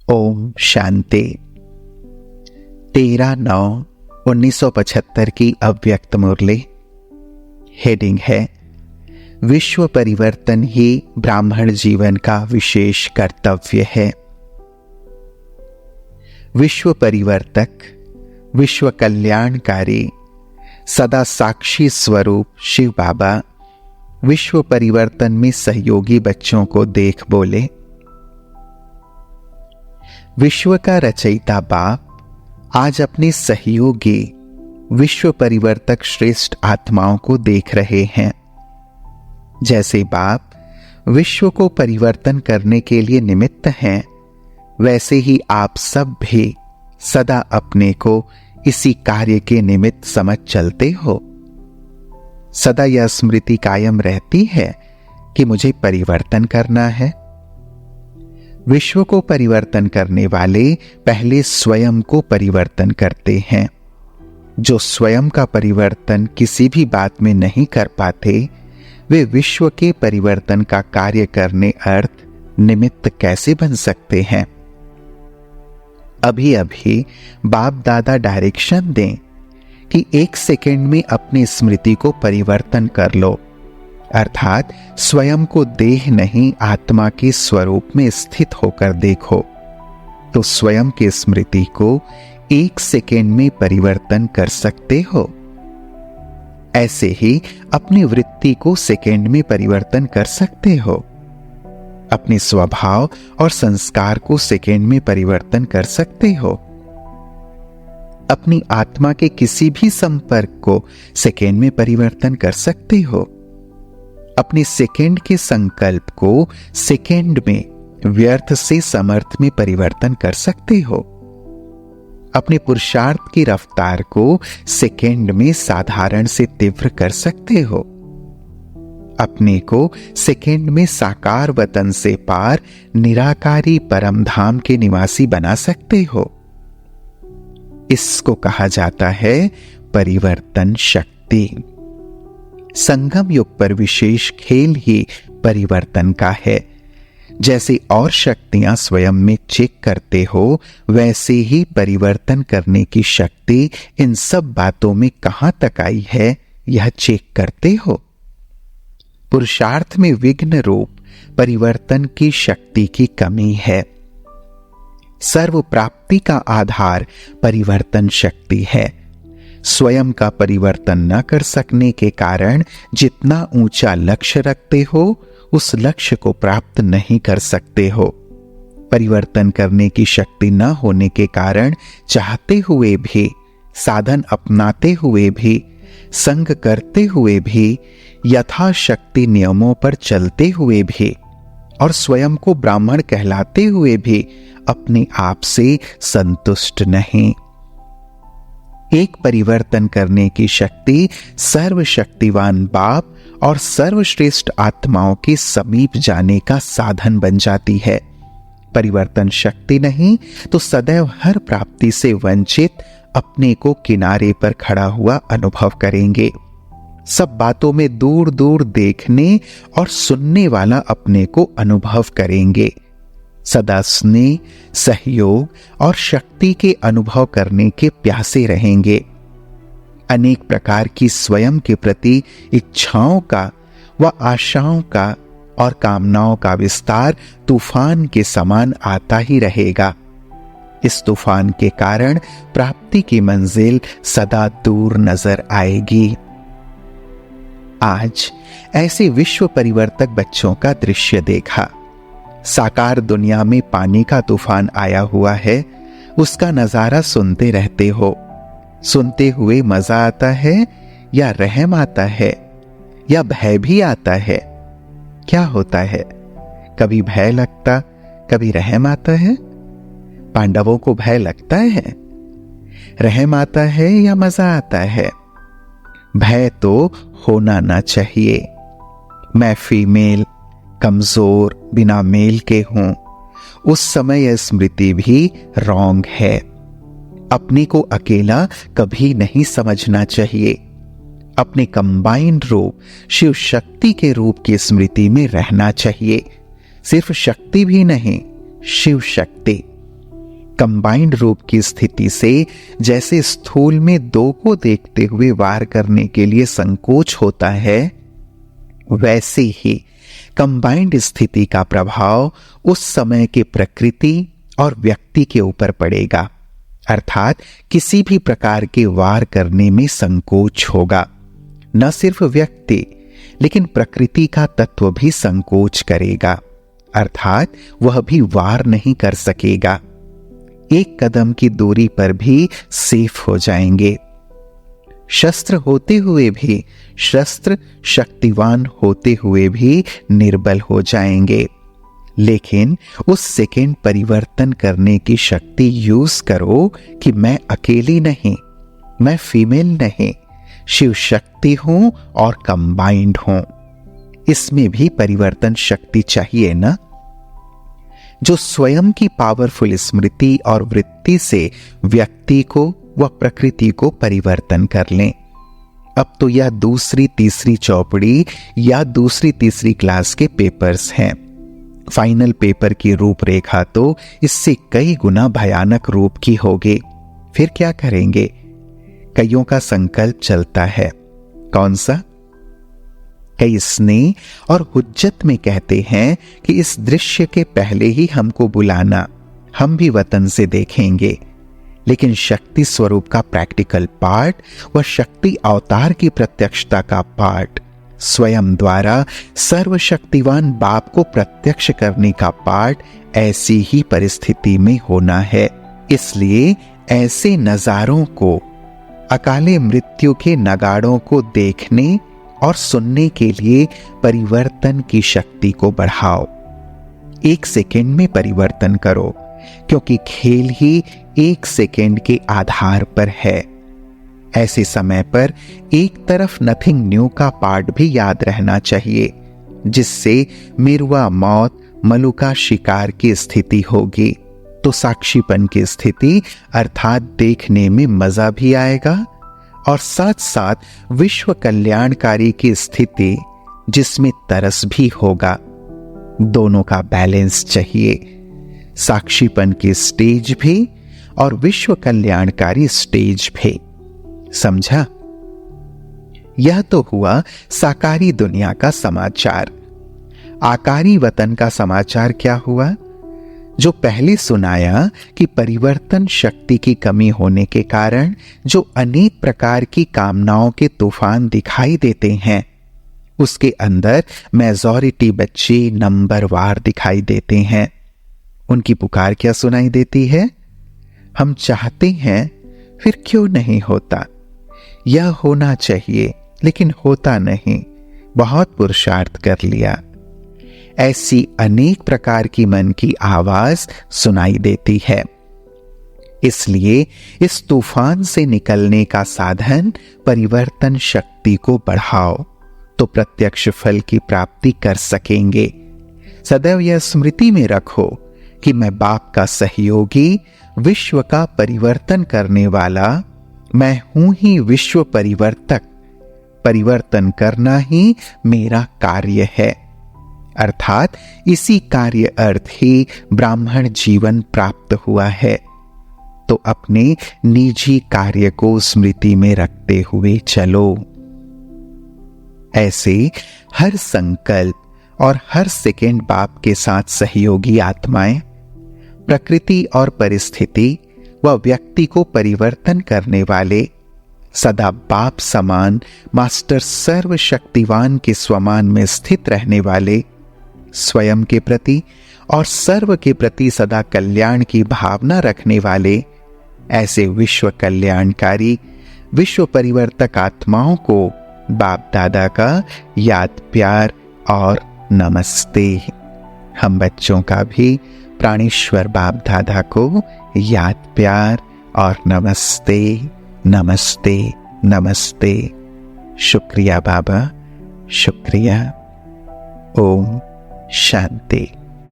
ओम शांति। 13/9/1975 की अव्यक्त मुरली। हेडिंग है विश्व परिवर्तन ही ब्राह्मण जीवन का विशेष कर्तव्य है। विश्व परिवर्तक, विश्व कल्याणकारी, सदा साक्षी स्वरूप शिव बाबा विश्व परिवर्तन में सहयोगी बच्चों को देख बोले, विश्व का रचयिता बाप आज अपने सहयोगी विश्व परिवर्तक श्रेष्ठ आत्माओं को देख रहे हैं। जैसे बाप विश्व को परिवर्तन करने के लिए निमित्त हैं, वैसे ही आप सब भी सदा अपने को इसी कार्य के निमित्त समझ चलते हो। सदा यह स्मृति कायम रहती है कि मुझे परिवर्तन करना है। विश्व को परिवर्तन करने वाले पहले स्वयं को परिवर्तन करते हैं। जो स्वयं का परिवर्तन किसी भी बात में नहीं कर पाते, वे विश्व के परिवर्तन का कार्य करने अर्थ निमित्त कैसे बन सकते हैं। अभी अभी बाप दादा डायरेक्शन दें कि 1 सेकेंड में अपनी स्मृति को परिवर्तन कर लो, अर्थात स्वयं को देह नहीं आत्मा के स्वरूप में स्थित होकर देखो, तो स्वयं के स्मृति को 1 सेकेंड में परिवर्तन कर सकते हो। ऐसे ही अपनी वृत्ति को सेकेंड में परिवर्तन कर सकते हो। अपने स्वभाव और संस्कार को सेकेंड में परिवर्तन कर सकते हो। अपनी आत्मा के किसी भी संपर्क को सेकेंड में परिवर्तन कर सकते हो। अपने सेकेंड के संकल्प को सेकेंड में व्यर्थ से समर्थ में परिवर्तन कर सकते हो। अपने पुरुषार्थ की रफ्तार को सेकेंड में साधारण से तीव्र कर सकते हो। अपने को सेकेंड में साकार वतन से पार निराकारी परम धाम के निवासी बना सकते हो। इसको कहा जाता है परिवर्तन शक्ति। संगम युग पर विशेष खेल ही परिवर्तन का है। जैसे और शक्तियां स्वयं में चेक करते हो, वैसे ही परिवर्तन करने की शक्ति इन सब बातों में कहां तक आई है, यह चेक करते हो। पुरुषार्थ में विघ्न रूप परिवर्तन की शक्ति की कमी है। सर्व प्राप्ति का आधार परिवर्तन शक्ति है। स्वयं का परिवर्तन न कर सकने के कारण जितना ऊंचा लक्ष्य रखते हो, उस लक्ष्य को प्राप्त नहीं कर सकते हो। परिवर्तन करने की शक्ति न होने के कारण चाहते हुए भी, साधन अपनाते हुए भी, संग करते हुए भी, यथाशक्ति नियमों पर चलते हुए भी और स्वयं को ब्राह्मण कहलाते हुए भी अपने आप से संतुष्ट नहीं। एक परिवर्तन करने की शक्ति सर्वशक्तिवान बाप और सर्वश्रेष्ठ आत्माओं के समीप जाने का साधन बन जाती है। परिवर्तन शक्ति नहीं तो सदैव हर प्राप्ति से वंचित अपने को किनारे पर खड़ा हुआ अनुभव करेंगे। सब बातों में दूर दूर देखने और सुनने वाला अपने को अनुभव करेंगे। सदा स्नेह, सहयोग और शक्ति के अनुभव करने के प्यासे रहेंगे। अनेक प्रकार की स्वयं के प्रति इच्छाओं का व आशाओं का और कामनाओं का विस्तार तूफान के समान आता ही रहेगा। इस तूफान के कारण प्राप्ति की मंजिल सदा दूर नजर आएगी। आज ऐसे विश्व परिवर्तक बच्चों का दृश्य देखा। साकार दुनिया में पानी का तूफान आया हुआ है, उसका नजारा सुनते रहते हो। सुनते हुए मजा आता है या रहम आता है या भय भी आता है? क्या होता है? कभी भय लगता, कभी रहम आता है। पांडवों को भय लगता है, रहम आता है या मजा आता है? भय तो होना ना चाहिए। मैं फीमेल, कमजोर, बिना मेल के हूं, उस समय यह स्मृति भी रॉन्ग है। अपने को अकेला कभी नहीं समझना चाहिए। अपने कंबाइंड रूप शिव शक्ति के रूप की स्मृति में रहना चाहिए। सिर्फ शक्ति भी नहीं, शिव शक्ति। कंबाइंड रूप की स्थिति से जैसे स्थूल में दो को देखते हुए वार करने के लिए संकोच होता है, वैसे ही कंबाइंड स्थिति का प्रभाव उस समय के प्रकृति और व्यक्ति के ऊपर पड़ेगा, अर्थात किसी भी प्रकार के वार करने में संकोच होगा। न सिर्फ व्यक्ति लेकिन प्रकृति का तत्व भी संकोच करेगा, अर्थात वह भी वार नहीं कर सकेगा। एक कदम की दूरी पर भी सेफ हो जाएंगे। शस्त्र होते हुए भी, शस्त्र शक्तिवान होते हुए भी निर्बल हो जाएंगे। लेकिन उस सेकेंड परिवर्तन करने की शक्ति यूज करो कि मैं अकेली नहीं, मैं फीमेल नहीं, शिव शक्ति हूं और कंबाइंड हूं। इसमें भी परिवर्तन शक्ति चाहिए ना, जो स्वयं की पावरफुल स्मृति और वृत्ति से व्यक्ति को व प्रकृति को परिवर्तन कर लें। अब तो यह दूसरी तीसरी चौपड़ी या दूसरी तीसरी क्लास के पेपर्स हैं। फाइनल पेपर की रूपरेखा तो इससे कई गुना भयानक रूप की होगी। फिर क्या करेंगे? कईयों का संकल्प चलता है। कौन सा? कई स्नेह और हुज्जत में कहते हैं कि इस दृश्य के पहले ही हमको बुलाना, हम भी वतन से देखेंगे। लेकिन शक्ति स्वरूप का प्रैक्टिकल पार्ट व शक्ति अवतार की प्रत्यक्षता का पार्ट, स्वयं द्वारा सर्वशक्तिवान बाप को प्रत्यक्ष करने का पार्ट ऐसी ही परिस्थिति में होना है। इसलिए ऐसे नजारों को, अकाले मृत्यु के नगाड़ों को देखने और सुनने के लिए परिवर्तन की शक्ति को बढ़ाओ। 1 सेकेंड में परिवर्तन करो, क्योंकि खेल ही 1 सेकेंड के आधार पर है। ऐसे समय पर एक तरफ नथिंग न्यू का पार्ट भी याद रहना चाहिए, जिससे मिरवा मौत मलुका शिकार की स्थिति होगी तो साक्षीपन की स्थिति अर्थात देखने में मजा भी आएगा, और साथ साथ विश्व कल्याणकारी की स्थिति जिसमें तरस भी होगा। दोनों का बैलेंस चाहिए, साक्षीपन की स्टेज भी और विश्व कल्याणकारी स्टेज भी। समझा? यह तो हुआ साकारी दुनिया का समाचार। आकारी वतन का समाचार क्या हुआ? जो पहले सुनाया कि परिवर्तन शक्ति की कमी होने के कारण जो अनेक प्रकार की कामनाओं के तूफान दिखाई देते हैं, उसके अंदर मेजॉरिटी बच्चे नंबरवार दिखाई देते हैं। उनकी पुकार क्या सुनाई देती है? हम चाहते हैं, फिर क्यों नहीं होता? यह होना चाहिए लेकिन होता नहीं, बहुत पुरुषार्थ कर लिया। ऐसी अनेक प्रकार की मन की आवाज सुनाई देती है। इसलिए इस तूफान से निकलने का साधन परिवर्तन शक्ति को बढ़ाओ, तो प्रत्यक्ष फल की प्राप्ति कर सकेंगे। सदैव यह स्मृति में रखो कि मैं बाप का सहयोगी, विश्व का परिवर्तन करने वाला, मैं हूं ही विश्व परिवर्तक। परिवर्तन करना ही मेरा कार्य है, अर्थात इसी कार्य अर्थ ही ब्राह्मण जीवन प्राप्त हुआ है। तो अपने निजी कार्य को स्मृति में रखते हुए चलो। ऐसे हर संकल्प और हर सेकेंड बाप के साथ सहयोगी आत्माएं, प्रकृति और परिस्थिति व व्यक्ति को परिवर्तन करने वाले, सदा बाप समान मास्टर सर्वशक्तिवान के स्वमान में स्थित रहने वाले, स्वयं के प्रति और सर्व के प्रति सदा कल्याण की भावना रखने वाले, ऐसे विश्व कल्याणकारी, विश्व परिवर्तक आत्माओं को बाप दादा का याद प्यार और नमस्ते। हम बच्चों का भी प्राणेश्वर बाप दादा को याद प्यार और नमस्ते, नमस्ते, नमस्ते। शुक्रिया बाबा, शुक्रिया। ओम शांति।